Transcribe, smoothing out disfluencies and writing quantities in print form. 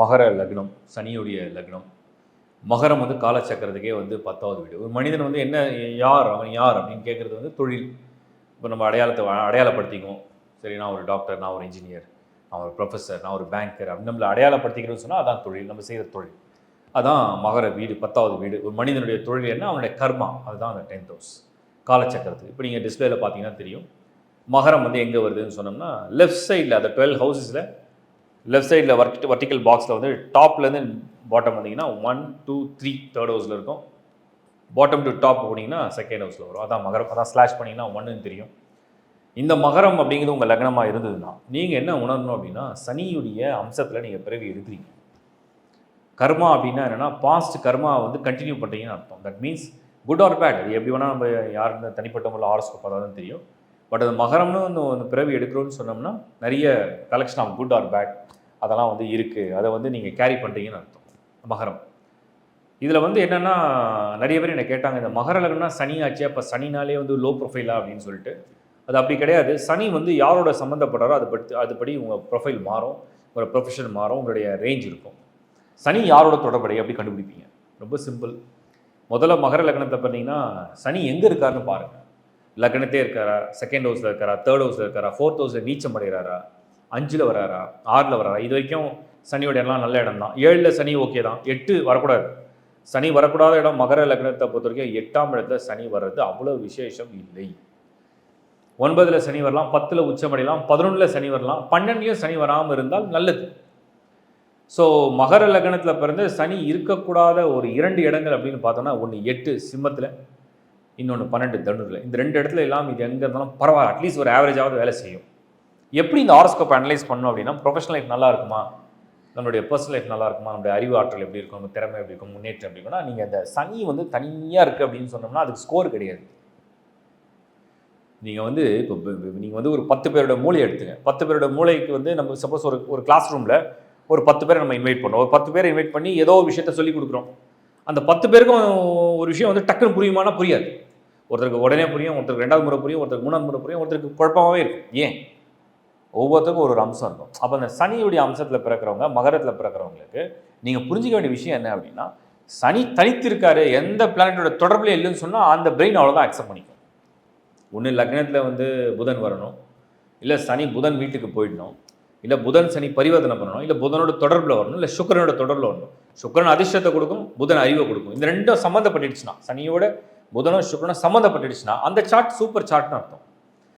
மகர லக்னம், சனியுடைய லக்னம். மகரம் வந்து காலச்சக்கரத்துக்கே வந்து 10வது வீடு. ஒரு மனிதன் வந்து என்ன யார் அவன் யார் அப்படின்னு கேட்குறது வந்து தொழில். இப்போ நம்ம அடையாளப்படுத்திக்குவோம். சரி, நான் ஒரு டாக்டர், நான் ஒரு இன்ஜினியர், நான் ஒரு ப்ரொஃபஸர், நான் ஒரு பேங்கர் அப்படின்னு நம்மளை அடையாளப்படுத்திக்கிறோன்னு சொன்னால் அதான் தொழில், நம்ம செய்கிற தொழில். அதான் மகர வீடு, 10வது வீடு. ஒரு மனிதனுடைய தொழில் என்ன, அவனுடைய கர்மா, அதுதான் அந்த 10th ஹவுஸ் காலச்சக்கரத்துக்கு. இப்போ நீங்கள் டிஸ்பிளேல பார்த்தீங்கன்னா தெரியும், மகரம் வந்து எங்கே வருதுன்னு சொன்னோம்னா லெஃப்ட் சைடில், அந்த 12 ஹவுசஸில் லெஃப்ட் சைடில் வர்டிக்கல் பாக்ஸில் வந்து டாப்லேருந்து பாட்டம் வந்தீங்கன்னா 1 2 3 தேர்ட் ஹவுஸில் இருக்கும். பாட்டம் டு டாப் போனீங்கன்னா செகண்ட் ஹவுஸில் வரும். அதான் மகரம். அதான் ஸ்லாஷ் பண்ணிங்கன்னா 1ன்னு தெரியும். இந்த மகரம் அப்படிங்கிறது உங்கள் லக்னமாக இருந்ததுன்னா நீங்கள் என்ன உணரணும் அப்படின்னா, சனியுடைய அம்சத்தில் நீங்கள் பிறவி எடுக்கிறீங்க. கர்மா அப்படின்னா என்னென்னா, பாஸ்ட் கர்மா வந்து கண்டினியூ பண்ணுறீங்கன்னு அர்த்தம். That means good or bad, அது எப்படி வேணால் நம்ம யாருன்னு தனிப்பட்ட முறையில் ஹாரோஸ்கோப் தான் தெரியும். பட் அது மகரம்னு வந்து பிறவி எடுக்கிறோன்னு சொன்னோம்னா நிறைய collection of good or bad அதெல்லாம் வந்து இருக்குது. அதை வந்து நீங்கள் கேரி பண்ணுறீங்கன்னு அர்த்தம் மகரம். இதில் வந்து என்னென்னா, நிறைய பேர் என்னை கேட்டாங்க, இந்த மகர லக்னம்னா சனி ஆச்சு, அப்போ சனினாலே வந்து லோ ப்ரொஃபைலா அப்படின்னு சொல்லிட்டு. அது அப்படி கிடையாது. சனி வந்து யாரோட சம்மந்தப்படுறாரோ அதுபடி உங்கள் ப்ரொஃபைல் மாறும், உங்களோட ப்ரொஃபஷன் மாறும், உங்களுடைய ரேஞ்ச் இருக்கும். சனி யாரோட தொடர்புடைய எப்படி கண்டுபிடிப்பீங்க? ரொம்ப சிம்பிள். முதல்ல மகர லக்னத்தை பார்த்தீங்கன்னா சனி எங்கே இருக்காருன்னு பாருங்கள். லக்னத்தே இருக்காரா, செகண்ட் ஹவுஸில் இருக்காரா, தேர்ட் ஹவுஸில் இருக்காரா, ஃபோர்த் ஹவுஸில் நீச்சம் அடைகிறாரா, 5ல் வராரா, 6ல் வராரா? இது வரைக்கும் சனியோட இடம்லாம் நல்ல இடம் தான். 7ல் சனி ஓகே தான். 8 வரக்கூடாது. சனி வரக்கூடாத இடம் மகர லக்னத்தை பொறுத்த வரைக்கும் 8ஆம் இடத்துல சனி வர்றது அவ்வளோ விசேஷம் இல்லை. 9ல் சனி வரலாம், 10ல் உச்சமடையலாம், 11ல் சனி வரலாம், 12லையும் சனி வராமல் இருந்தால் நல்லது. ஸோ மகர லக்னத்தில் பிறந்து சனி இருக்கக்கூடாத ஒரு 2 இடங்கள் அப்படின்னு பார்த்தோன்னா, ஒன்று 8 சிம்மத்தில், இன்னொன்று 12 தனுரில். இந்த 2 இடத்துல எல்லாம் இது எங்கே இருந்தாலும் பரவாயில்ல, அட்லீஸ்ட் ஒரு ஆவரேஜாவது வேலை செய்யும். எப்படி இந்த ஹாரோஸ்கோப் அனலைஸ் பண்ணணும் அப்படின்னா, ப்ரொஃபஷனல் லைஃப் நல்லா இருக்குமா, நம்மளுடைய பர்சனல் லைஃப் நல்லா இருக்குமா, நம்மளுடைய அறிவு ஆற்றல் எப்படி இருக்கும், நம்ம திறமை எப்படி இருக்கும், முன்னேற்றம் எப்படி இருக்கும்னா, நீங்கள் இந்த சனி வந்து தனியாக இருக்குது அப்படின்னு சொன்னோம்னா அதுக்கு ஸ்கோர் கிடையாது. நீங்கள் வந்து இப்போ நீங்கள் வந்து ஒரு 10 பேரோட மூளை எடுத்துங்க. 10 பேரோட மூளைக்கு வந்து நம்ம சப்போஸ் ஒரு கிளாஸ் ரூமில் ஒரு 10 பேரை நம்ம இன்வைட் பண்ணோம். ஒரு 10 பேரை இன்வைட் பண்ணி ஏதோ ஒரு விஷயத்த சொல்லிக் கொடுக்குறோம். அந்த 10 பேருக்கும் ஒரு விஷயம் வந்து டக்குன்னு புரியுமானா புரியாது. ஒருத்தருக்கு உடனே புரியும், ஒருத்தருக்கு 2வது முறை புரியும், ஒருத்தருக்கு 3வது முறை புரியும், ஒருத்தருக்கு குழப்பமாகவே இருக்கும். ஏன்? ஒவ்வொருத்தருக்கும் ஒரு அம்சம் இருக்கும். அப்போ அந்த சனியுடைய அம்சத்தில் பிறக்கிறவங்க, மகரத்தில் பிறக்கிறவங்களுக்கு நீங்கள் புரிஞ்சிக்க வேண்டிய விஷயம் என்ன அப்படின்னா, சனி தனித்திருக்காரு, எந்த பிளானட்டோட தொடர்புல இல்லைன்னு சொன்னால் அந்த பிரெயின் அவ்வளோதான் அக்செப்ட் பண்ணிக்கும். ஒன்று லக்னத்தில் வந்து புதன் வரணும், இல்லை சனி புதன் வீட்டுக்கு போயிடணும், இல்லை புதன் சனி பரிவர்த்தனை பண்ணணும், இல்லை புதனோட தொடர்பில் வரணும், இல்லை சுக்கரனோட தொடர்பில் வரணும். சுக்கரன் அதிர்ஷ்டத்தை கொடுக்கும், புதன் அறிவை கொடுக்கும். இந்த ரெண்டும் சம்மந்தப்பட்டுடுச்சுன்னா, சனியோட புதனும் சுக்கரனும் சம்மந்தப்பட்டுடுச்சுன்னா அந்த சார்ட் சூப்பர் சார்ட்னு அர்த்தம்.